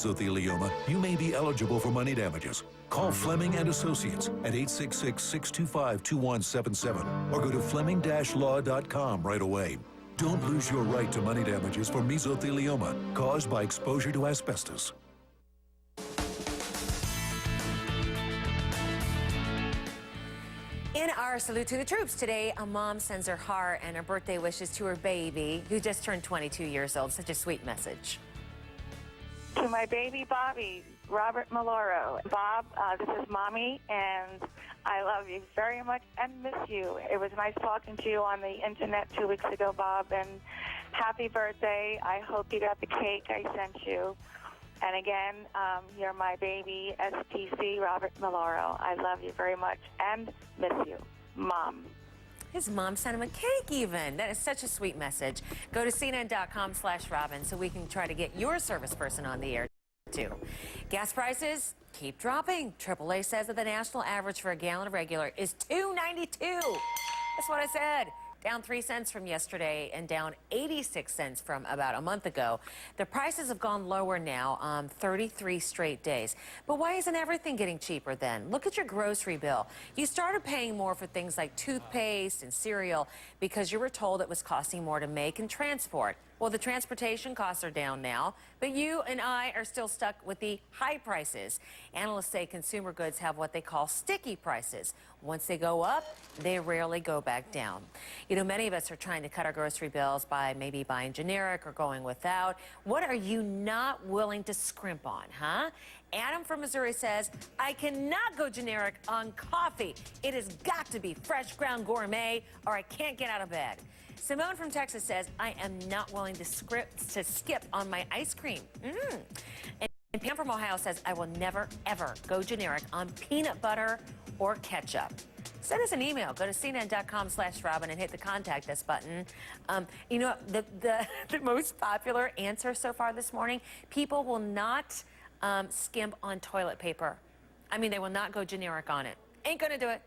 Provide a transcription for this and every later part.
mesothelioma, you may be eligible for money damages. Call Fleming and Associates at 866-625-2177 or go to fleming-law.com right away. Don't lose your right to money damages for mesothelioma caused by exposure to asbestos. In our Salute to the Troops today, a mom sends her heart and her birthday wishes to her baby, who just turned 22 years old. Such a sweet message. To my baby Bobby, Robert Maloro. Bob, this is Mommy, and I love you very much and miss you. It was nice talking to you on the internet 2 weeks ago, Bob, and happy birthday. I hope you got the cake I sent you. And again, you're my baby, STC, Robert Maloro. I love you very much and miss you, Mom. His mom sent him a cake even. That is such a sweet message. Go to CNN.com/Robin so we can try to get your service person on the air too. Gas prices keep dropping. AAA says that the national average for a gallon of regular is $2.92. That's what I said. Down 3 cents from yesterday and down 86 cents from about a month ago. The prices have gone lower now on 33 straight days. But why isn't everything getting cheaper then? Look at your grocery bill. You started paying more for things like toothpaste and cereal because you were told it was costing more to make and transport. Well, the transportation costs are down now, but you and I are still stuck with the high prices. Analysts say consumer goods have what they call sticky prices. Once they go up, they rarely go back down. You know, many of us are trying to cut our grocery bills by maybe buying generic or going without. What are you not willing to scrimp on, huh? Adam from Missouri says, I cannot go generic on coffee. It has got to be fresh ground gourmet or I can't get out of bed. Simone from Texas says, I am not willing to skip on my ice cream. And Pam from Ohio says, I will never, ever go generic on peanut butter or ketchup. Send us an email. Go to CNN.com/Robin and hit the contact us button. You know, the most popular answer so far this morning, people will not skimp on toilet paper. I mean, they will not go generic on it. Ain't gonna do it.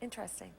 Interesting.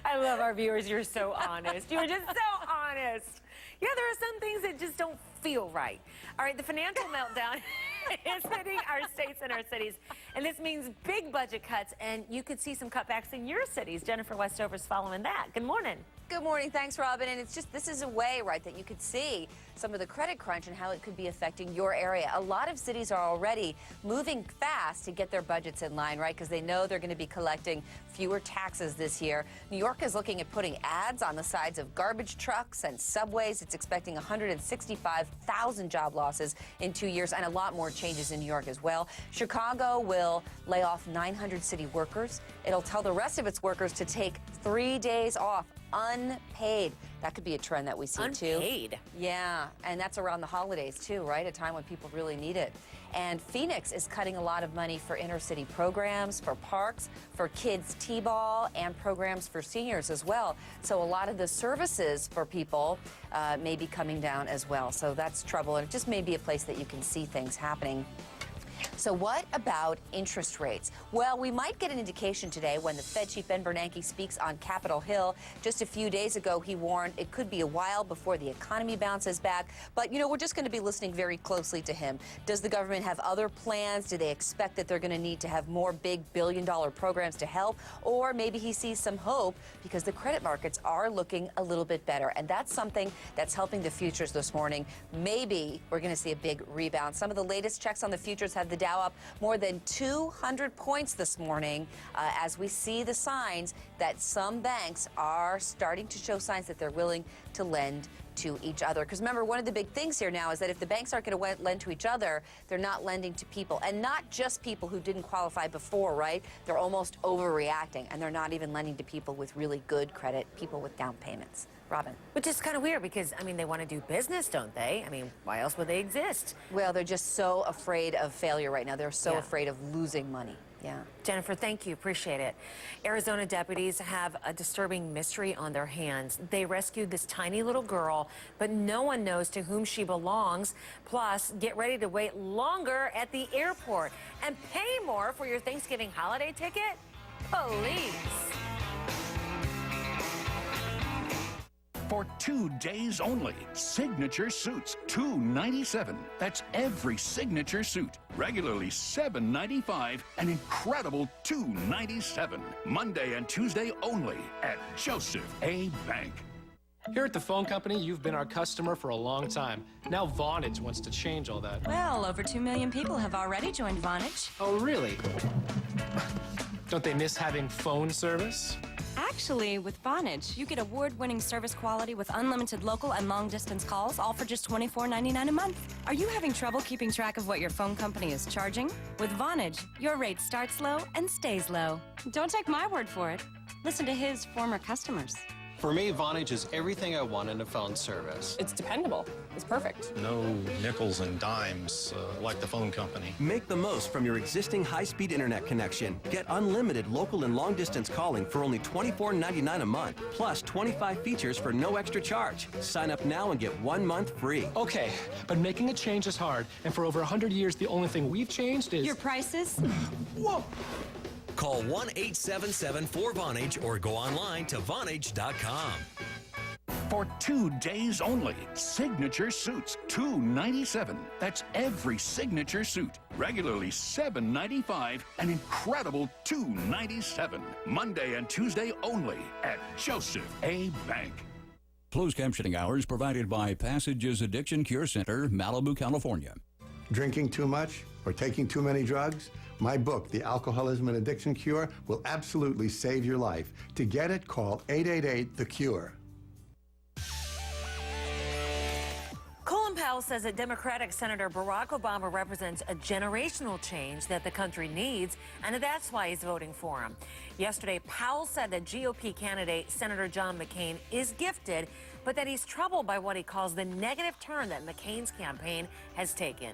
I love our viewers. You're so honest. You're just so honest. Yeah, there are some things that just don't feel right. All right, the financial meltdown is hitting our states and our cities, and this means big budget cuts, and you could see some cutbacks in your cities. Jennifer Westover's following that. Good morning. Good morning. Thanks, Robin. And it's just, this is a way, right, that you could see some of the credit crunch and how it could be affecting your area. A lot of cities are already moving fast to get their budgets in line, right, because they know they're going to be collecting fewer taxes this year. New York is looking at putting ads on the sides of garbage trucks and subways. It's expecting 165,000 job losses in 2 years and a lot more changes in New York as well. Chicago will lay off 900 city workers. It'll tell the rest of its workers to take 3 days off unpaid. That could be a trend that we see too. Unpaid? Yeah, and that's around the holidays too, right? A time when people really need it. And Phoenix is cutting a lot of money for inner city programs, for parks, for kids t-ball, and programs for seniors as well. So a lot of the services for people may be coming down as well. So that's trouble, and it just may be a place that you can see things happening. So what about interest rates? Well, we might get an indication today when the Fed Chief Ben Bernanke speaks on Capitol Hill. Just a few days ago, he warned it could be a while before the economy bounces back. But, you know, we're just going to be listening very closely to him. Does the government have other plans? Do they expect that they're going to need to have more big billion-dollar programs to help? Or maybe he sees some hope because the credit markets are looking a little bit better. And that's something that's helping the futures this morning. Maybe we're going to see a big rebound. Some of the latest checks on the futures have the Dow up more than 200 points this morning as we see the signs that some banks are starting to show signs that they're willing to lend to each other. Because remember, one of the big things here now is that if the banks aren't going to lend to each other, they're not lending to people. And not just people who didn't qualify before, right? They're almost overreacting, and they're not even lending to people with really good credit, people with down payments. Robin. Which is kind of weird because, I mean, they want to do business, don't they? I mean, why else would they exist? Well, they're just so afraid of failure right now. They're so afraid of losing money. Yeah. Jennifer, thank you. Appreciate it. Arizona deputies have a disturbing mystery on their hands. They rescued this tiny little girl, but no one knows to whom she belongs. Plus, get ready to wait longer at the airport and pay more for your Thanksgiving holiday ticket. Police. For 2 days only, signature suits $297. That's every signature suit. Regularly $795, an incredible $297. Monday and Tuesday only at Joseph A. Bank. Here at the phone company, you've been our customer for a long time. Now Vonage wants to change all that. Well, over 2 million people have already joined Vonage. Oh, really? Don't they miss having phone service? Actually, with Vonage, you get award-winning service quality with unlimited local and long-distance calls, all for just $24.99 a month. Are you having trouble keeping track of what your phone company is charging? With Vonage, your rate starts low and stays low. Don't take my word for it. Listen to his former customers. For me, Vonage is everything I want in a phone service. It's dependable. It's perfect. No nickels and dimes like the phone company. Make the most from your existing high-speed internet connection. Get unlimited local and long-distance calling for only $24.99 a month, plus 25 features for no extra charge. Sign up now and get 1 month free. Okay, but making a change is hard, and for over 100 years, the only thing we've changed is... Your prices? Whoa! Call 1-877-4Vonage or go online to Vonage.com. For 2 days only, signature suits $297. That's every signature suit. Regularly $795, an incredible $297. Monday and Tuesday only at Joseph A. Bank. Closed captioning hours provided by Passages Addiction Cure Center, Malibu, California. Drinking too much or taking too many drugs? My book, The Alcoholism and Addiction Cure, will absolutely save your life. To get it, call 888-THE-CURE. Colin Powell says that Democratic Senator Barack Obama represents a generational change that the country needs, and that's why he's voting for him. Yesterday, Powell said that GOP candidate Senator John McCain is gifted, but that he's troubled by what he calls the negative turn that McCain's campaign has taken.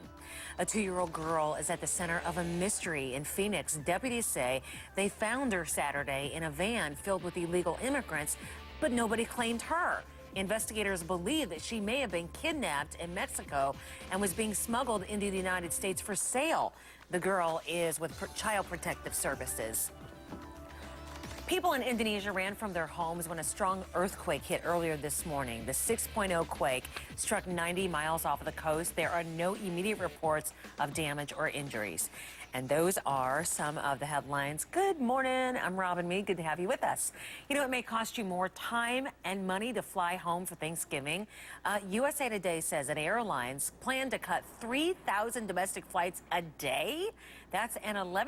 A 2-year-old girl is at the center of a mystery in Phoenix. Deputies say they found her Saturday in a van filled with illegal immigrants, but nobody claimed her. Investigators believe that she may have been kidnapped in Mexico and was being smuggled into the United States for sale. The girl is with Child Protective Services. People in Indonesia ran from their homes when a strong earthquake hit earlier this morning. The 6.0 quake struck 90 miles off of the coast. There are no immediate reports of damage or injuries. And those are some of the headlines. Good morning. I'm Robin Meade. Good to have you with us. You know, it may cost you more time and money to fly home for Thanksgiving. USA Today says that airlines plan to cut 3,000 domestic flights a day. That's an 11